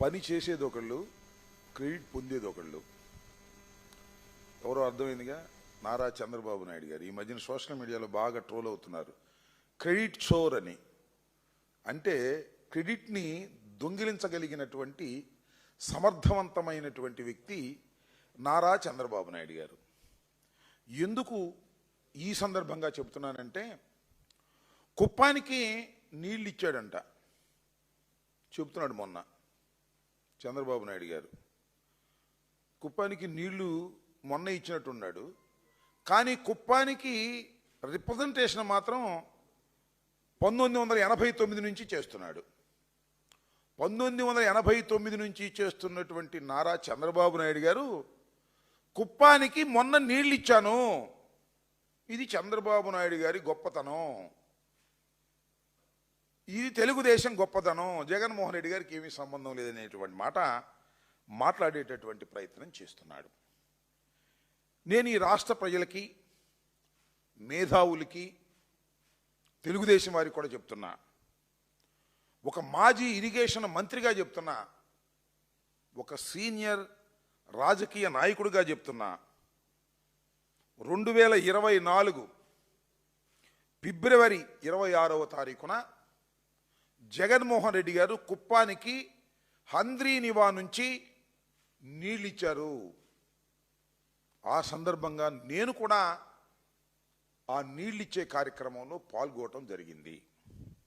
పని చేసేది ఒకళ్ళు, క్రెడిట్ పొందేది ఒకళ్ళు. ఎవరో అర్థమైందిగా, నారా చంద్రబాబు నాయుడు గారు. ఈ మధ్యన సోషల్ మీడియాలో బాగా ట్రోల్ అవుతున్నారు, క్రెడిట్ చోర్ అని. అంటే క్రెడిట్ని దొంగిలించగలిగినటువంటి సమర్థవంతమైనటువంటి వ్యక్తి నారా చంద్రబాబు నాయుడు గారు. ఎందుకు ఈ సందర్భంగా చెబుతున్నానంటే, కుప్పానికి నీళ్ళు ఇచ్చాడంట చెబుతున్నాడు మొన్న చంద్రబాబు నాయుడు గారు. కుప్పానికి నీళ్లు మొన్న ఇచ్చినట్టున్నాడు, కానీ కుప్పానికి రిప్రజెంటేషన్ మాత్రం 1989 నుంచి చేస్తున్నాడు. 1989 నుంచి చేస్తున్నటువంటి నారా చంద్రబాబు నాయుడు గారు కుప్పానికి మొన్న నీళ్ళు ఇచ్చాను, ఇది చంద్రబాబు నాయుడు గారి గొప్పతనం, ఇది తెలుగుదేశం గొప్పతనం, జగన్మోహన్ రెడ్డి గారికి ఏమీ సంబంధం లేదనేటువంటి మాట మాట్లాడేటటువంటి ప్రయత్నం చేస్తున్నాడు. నేను ఈ రాష్ట్ర ప్రజలకి, మేధావులకి, తెలుగుదేశం వారికి కూడా చెప్తున్నా, ఒక మాజీ ఇరిగేషన్ మంత్రిగా చెప్తున్నా, ఒక సీనియర్ రాజకీయ నాయకుడిగా చెప్తున్నా, 2024 ఫిబ్రవరి 26వ తారీఖున జగన్మోహన్ రెడ్డి గారు కుప్పానికి హంద్రీనివా నుంచి నీళ్ళు ఇచ్చారు. ఆ సందర్భంగా నేను కూడా ఆ నీళ్ళిచ్చే కార్యక్రమంలో పాల్గొనడం జరిగింది.